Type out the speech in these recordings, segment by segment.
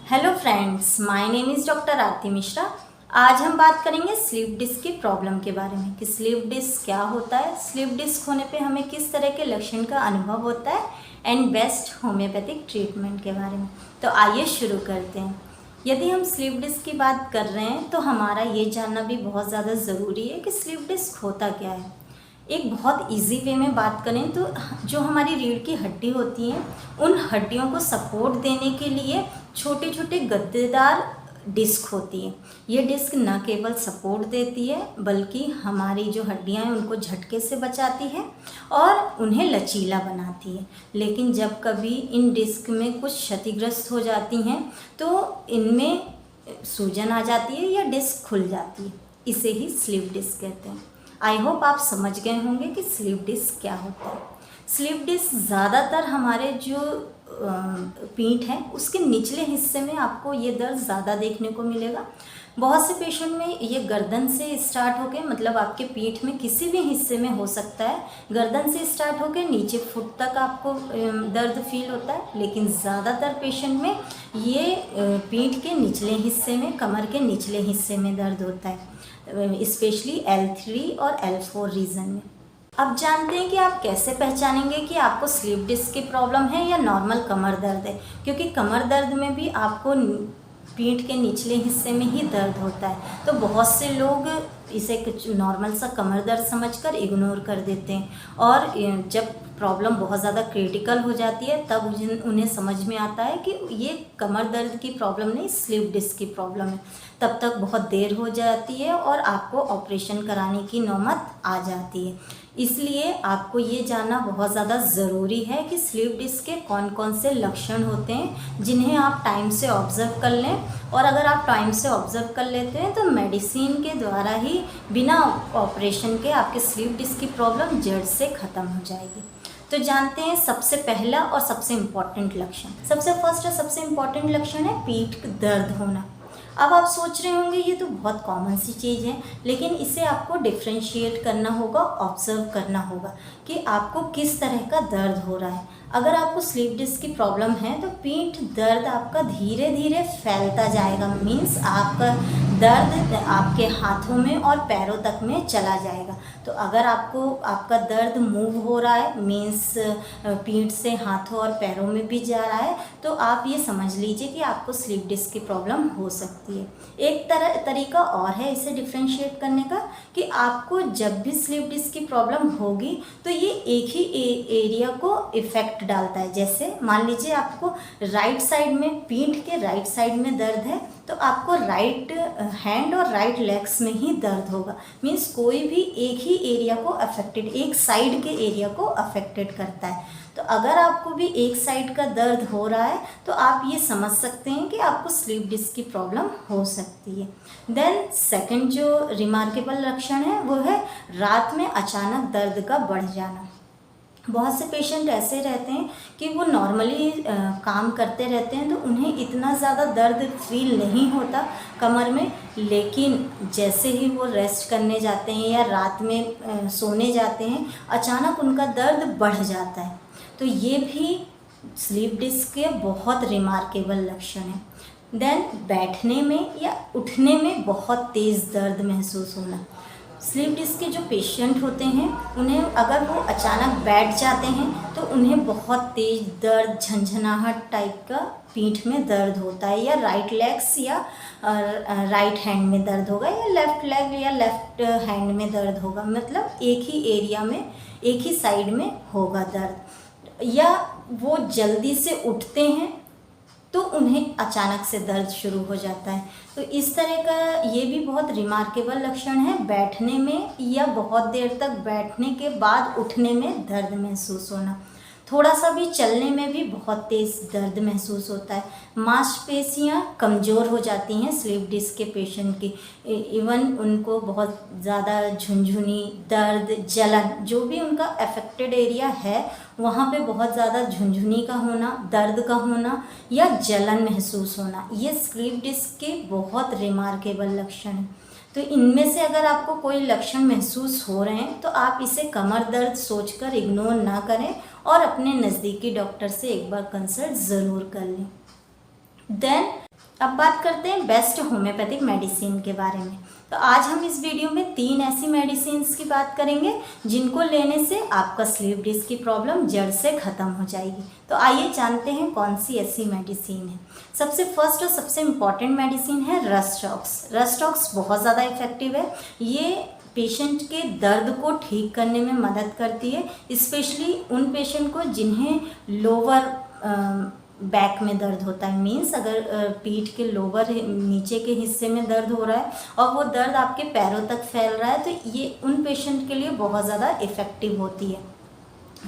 Hello friends, my name is doctor Aarti Mishra. आज हम बात करेंगे स्लीप डिस्क की प्रॉब्लम के बारे में कि स्लीप डिस्क क्या होता है, स्लीप डिस्क होने पे हमें किस तरह के लक्षण का अनुभव होता है एंड बेस्ट होम्योपैथिक ट्रीटमेंट के बारे में। तो आइए शुरू करते हैं। यदि हम स्लीप डिस्क की बात कर रहे हैं तो हमारा ये जानना भी बहुत ज़्यादा ज़रूरी है कि स्लीप डिस्क होता क्या है। एक बहुत इजी वे में बात करें तो जो हमारी रीढ़ की हड्डी होती है उन हड्डियों को सपोर्ट देने के लिए छोटे छोटे गद्देदार डिस्क होती है। ये डिस्क न केवल सपोर्ट देती है बल्कि हमारी जो हड्डियां हैं उनको झटके से बचाती है और उन्हें लचीला बनाती है। लेकिन जब कभी इन डिस्क में कुछ क्षतिग्रस्त हो जाती हैं तो इनमें सूजन आ जाती है या डिस्क खुल जाती है। इसे ही स्लीप डिस्क कहते हैं। आई होप आप समझ गए होंगे कि स्लीप डिस्क क्या होता है। स्लीप डिस्क ज़्यादातर हमारे जो पीठ है उसके निचले हिस्से में आपको ये दर्द ज़्यादा देखने को मिलेगा। बहुत से पेशेंट में ये गर्दन से स्टार्ट होके मतलब आपके पीठ में किसी भी हिस्से में हो सकता है। गर्दन से स्टार्ट होके नीचे फुट तक आपको दर्द फील होता है, लेकिन ज़्यादातर पेशेंट में ये पीठ के निचले हिस्से में, कमर के निचले हिस्से में दर्द होता है, स्पेशली L3 और L4 रीजन में। अब जानते हैं कि आप कैसे पहचानेंगे कि आपको स्लीप डिस्क की प्रॉब्लम है या नॉर्मल कमर दर्द है, क्योंकि कमर दर्द में भी आपको पीठ के निचले हिस्से में ही दर्द होता है। तो बहुत से लोग इसे कुछ नॉर्मल सा कमर दर्द समझकर इग्नोर कर देते हैं और जब प्रॉब्लम बहुत ज़्यादा क्रिटिकल हो जाती है तब उन्हें समझ में आता है कि ये कमर दर्द की प्रॉब्लम नहीं, स्लीप डिस्क की प्रॉब्लम है। तब तक बहुत देर हो जाती है और आपको ऑपरेशन कराने की नौबत आ जाती है। इसलिए आपको ये जानना बहुत ज़्यादा ज़रूरी है कि स्लीप डिस्क के कौन कौन से लक्षण होते हैं जिन्हें आप टाइम से ऑब्ज़र्व कर लें। और अगर आप टाइम से ऑब्ज़र्व कर लेते हैं तो मेडिसिन के द्वारा ही बिना ऑपरेशन के आपके स्लीप डिस्क की प्रॉब्लम जड़ से ख़त्म हो जाएगी। तो जानते हैं सबसे पहला और सबसे इम्पॉर्टेंट लक्षण। सबसे फर्स्ट और सबसे इम्पॉर्टेंट लक्षण है पीठ दर्द होना। अब आप सोच रहे होंगे ये तो बहुत कॉमन सी चीज़ है, लेकिन इसे आपको डिफ्रेंशिएट करना होगा, ऑब्जर्व करना होगा कि आपको किस तरह का दर्द हो रहा है। अगर आपको स्लीप डिस्क की प्रॉब्लम है तो पीठ दर्द आपका धीरे धीरे फैलता जाएगा, मीन्स आपका दर्द आपके हाथों में और पैरों तक में चला जाएगा। तो अगर आपको आपका दर्द मूव हो रहा है, मीन्स पीठ से हाथों और पैरों में भी जा रहा है, तो आप ये समझ लीजिए कि आपको स्लीप डिस्क की प्रॉब्लम हो सकती है। एक तरीका और है इसे डिफ्रेंशिएट करने का कि आपको जब भी स्लीप डिस्क की प्रॉब्लम होगी तो ये एक ही एरिया को इफेक्ट डालता है। जैसे मान लीजिए आपको राइट साइड में, पीठ के राइट साइड में दर्द है तो आपको राइट हैंड और राइट लेग्स में ही दर्द होगा, मीन्स कोई भी एक ही एरिया को अफेक्टेड, एक साइड के एरिया को अफेक्टेड करता है। तो अगर आपको भी एक साइड का दर्द हो रहा है तो आप ये समझ सकते हैं कि आपको स्लीप डिस्क की प्रॉब्लम हो सकती है। देन सेकंड जो रिमार्केबल लक्षण है वो है रात में अचानक दर्द का बढ़ जाना। बहुत से पेशेंट ऐसे रहते हैं कि वो नॉर्मली काम करते रहते हैं तो उन्हें इतना ज़्यादा दर्द फील नहीं होता कमर में, लेकिन जैसे ही वो रेस्ट करने जाते हैं या रात में सोने जाते हैं अचानक उनका दर्द बढ़ जाता है। तो ये भी स्लीप डिस्क के बहुत रिमार्केबल लक्षण हैं। देन बैठने में या उठने में बहुत तेज़ दर्द महसूस होना। स्लीप डिस्क के जो पेशेंट होते हैं उन्हें अगर वो अचानक बैठ जाते हैं तो उन्हें बहुत तेज़ दर्द, झंझनाहट टाइप का पीठ में दर्द होता है, या राइट लेग्स या राइट हैंड में दर्द होगा, या लेफ़्ट लेग या लेफ़्ट हैंड में दर्द होगा, मतलब एक ही एरिया में, एक ही साइड में होगा दर्द। या वो जल्दी से उठते हैं तो उन्हें अचानक से दर्द शुरू हो जाता है। तो इस तरह का ये भी बहुत रिमार्केबल लक्षण है, बैठने में या बहुत देर तक बैठने के बाद उठने में दर्द महसूस होना। थोड़ा सा भी चलने में भी बहुत तेज़ दर्द महसूस होता है। मांसपेशियां कमज़ोर हो जाती हैं स्लीप डिस्क के पेशेंट की, इवन उनको बहुत ज़्यादा झुनझुनी, दर्द, जलन, जो भी उनका अफेक्टेड एरिया है वहाँ पे बहुत ज़्यादा झुनझुनी का होना, दर्द का होना या जलन महसूस होना, ये स्लीप डिस्क के बहुत रिमार्केबल लक्षण हैं। तो इनमें से अगर आपको कोई लक्षण महसूस हो रहे हैं तो आप इसे कमर दर्द सोचकर इग्नोर ना करें और अपने नज़दीकी डॉक्टर से एक बार कंसल्ट ज़रूर कर लें। देन अब बात करते हैं बेस्ट होम्योपैथिक मेडिसिन के बारे में। तो आज हम इस वीडियो में 3 ऐसी मेडिसिन की बात करेंगे जिनको लेने से आपका स्लीप डिस्क की प्रॉब्लम जड़ से ख़त्म हो जाएगी। तो आइए जानते हैं कौन सी ऐसी मेडिसिन है। सबसे फर्स्ट और सबसे इम्पॉर्टेंट मेडिसिन है रस्टॉक्स। रस्टॉक्स बहुत ज़्यादा इफेक्टिव है। ये पेशेंट के दर्द को ठीक करने में मदद करती है, स्पेशली उन पेशेंट को जिन्हें लोअर बैक में दर्द होता है। मीन्स अगर पीठ के लोअर नीचे के हिस्से में दर्द हो रहा है और वो दर्द आपके पैरों तक फैल रहा है, तो ये उन पेशेंट के लिए बहुत ज़्यादा इफ़ेक्टिव होती है।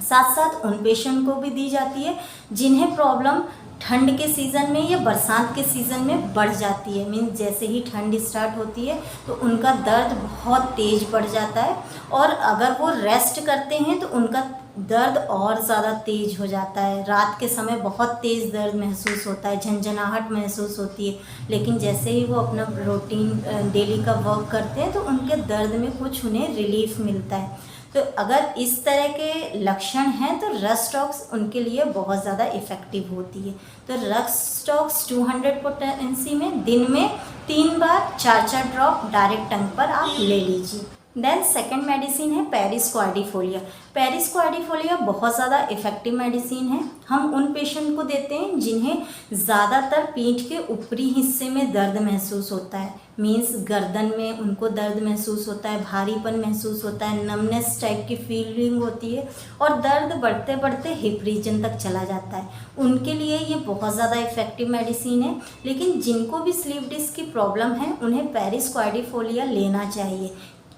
साथ साथ उन पेशेंट को भी दी जाती है जिन्हें प्रॉब्लम ठंड के सीज़न में या बरसात के सीज़न में बढ़ जाती है। मीन्स जैसे ही ठंड स्टार्ट होती है तो उनका दर्द बहुत तेज़ बढ़ जाता है, और अगर वो रेस्ट करते हैं तो उनका दर्द और ज़्यादा तेज़ हो जाता है। रात के समय बहुत तेज़ दर्द महसूस होता है, झंझनाहट महसूस होती है, लेकिन जैसे ही वो अपना रूटीन डेली का वर्क करते हैं तो उनके दर्द में कुछ उन्हें रिलीफ मिलता है। तो अगर इस तरह के लक्षण हैं तो रस्टॉक्स उनके लिए बहुत ज़्यादा इफ़ेक्टिव होती है। तो रस्टॉक्स 200 पोटेंसी में दिन में 3 बार 4-4 ड्रॉप डायरेक्ट टंग पर आप ले लीजिए। देन सेकेंड मेडिसिन है पेरिस क्वाड्रिफोलिया। पेरिस क्वाड्रिफोलिया बहुत ज़्यादा इफेक्टिव मेडिसिन है। हम उन पेशेंट को देते हैं जिन्हें ज़्यादातर पीठ के ऊपरी हिस्से में दर्द महसूस होता है। मीन्स गर्दन में उनको दर्द महसूस होता है, भारीपन महसूस होता है, नमनेस टाइप की फीलिंग होती है और दर्द बढ़ते बढ़ते हिप रीजन तक चला जाता है। उनके लिए ये बहुत ज़्यादा इफेक्टिव मेडिसिन है। लेकिन जिनको भी स्लीप डिस्क की प्रॉब्लम है उन्हें पेरिस क्वाड्रिफोलिया लेना चाहिए।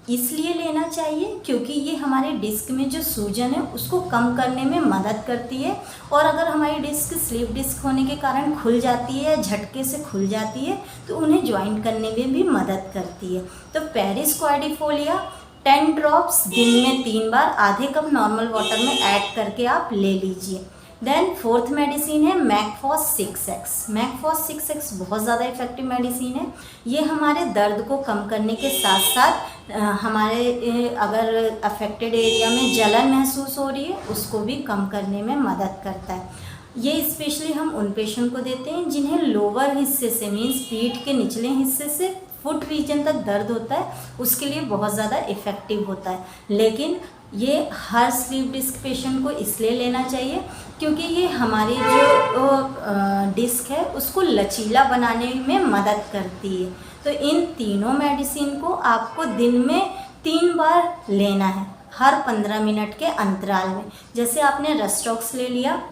इसलिए लेना चाहिए क्योंकि ये हमारे डिस्क में जो सूजन है उसको कम करने में मदद करती है, और अगर हमारी डिस्क स्लीप डिस्क होने के कारण खुल जाती है या झटके से खुल जाती है तो उन्हें ज्वाइंट करने में भी मदद करती है। तो पेरिस क्वाड्रिफोलिया 10 ड्रॉप्स दिन में 3 बार आधे कप नॉर्मल वाटर में ऐड करके आप ले लीजिए। देन फोर्थ मेडिसिन है मैकफॉस 6X। मैकफॉस 6X बहुत ज़्यादा इफेक्टिव मेडिसिन है। ये हमारे दर्द को कम करने के साथ साथ हमारे अगर अफेक्टेड एरिया में जलन महसूस हो रही है उसको भी कम करने में मदद करता है। ये स्पेशली हम उन पेशेंट को देते हैं जिन्हें लोअर हिस्से से मीन्स पीठ के निचले हिस्से से फुट रीजन तक दर्द होता है, उसके लिए बहुत ज़्यादा इफ़ेक्टिव होता है। लेकिन ये हर स्लीप डिस्क पेशेंट को इसलिए लेना चाहिए क्योंकि ये हमारी जो डिस्क है उसको लचीला बनाने में मदद करती है। तो इन तीनों मेडिसिन को आपको दिन में 3 बार लेना है, हर 15 मिनट के अंतराल में। जैसे आपने रस्टॉक्स ले लिया,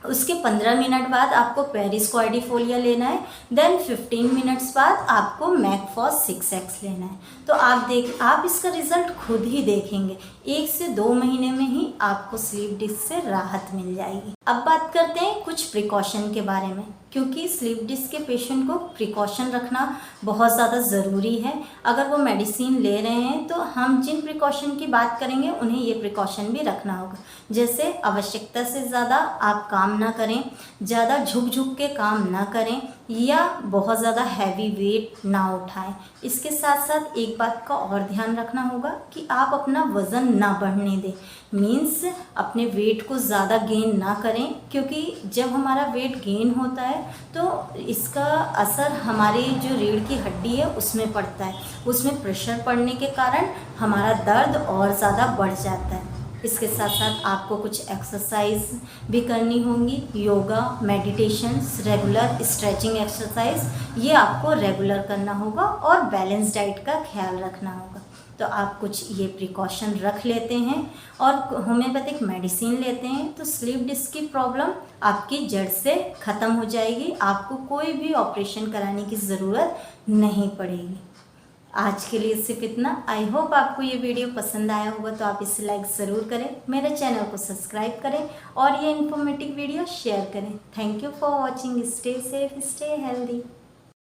उसके 15 मिनट बाद आपको पेरिस क्वाड्रिफोलिया लेना है, देन 15 मिनट्स बाद आपको मैकफॉस 6X लेना है। तो आप इसका रिज़ल्ट खुद ही देखेंगे, 1 से 2 महीने में ही आपको स्लीप डिस्क से राहत मिल जाएगी। अब बात करते हैं कुछ प्रिकॉशन के बारे में, क्योंकि स्लीप डिस्क के पेशेंट को प्रिकॉशन रखना बहुत ज़्यादा ज़रूरी है। अगर वो मेडिसिन ले रहे हैं तो हम जिन प्रिकॉशन की बात करेंगे उन्हें ये प्रिकॉशन भी रखना होगा। जैसे आवश्यकता से ज़्यादा आप काम ना करें, ज़्यादा झुक झुक के काम ना करें, या बहुत ज़्यादा हैवी वेट ना उठाएं। इसके साथ साथ एक बात का और ध्यान रखना होगा कि आप अपना वज़न ना बढ़ने दें। मीन्स अपने वेट को ज़्यादा गेन ना करें, क्योंकि जब हमारा वेट गेन होता है तो इसका असर हमारी जो रीढ़ की हड्डी है उसमें पड़ता है। उसमें प्रेशर पड़ने के कारण हमारा दर्द और ज़्यादा बढ़ जाता है। इसके साथ साथ आपको कुछ एक्सरसाइज भी करनी होंगी, yoga, meditation, regular stretching exercise, ये आपको रेगुलर करना होगा, और बैलेंस डाइट का ख्याल रखना होगा। तो आप कुछ ये प्रिकॉशन रख लेते हैं और होम्योपैथिक मेडिसिन लेते हैं तो स्लीप डिस्क की प्रॉब्लम आपकी जड़ से ख़त्म हो जाएगी। आपको कोई भी ऑपरेशन कराने की ज़रूरत नहीं पड़ेगी। आज के लिए सिर्फ इतना। आई होप आपको ये वीडियो पसंद आया होगा, तो आप इसे लाइक ज़रूर करें, मेरे चैनल को सब्सक्राइब करें और ये इन्फॉर्मेटिव वीडियो शेयर करें। Thank you for watching. Stay safe, stay healthy.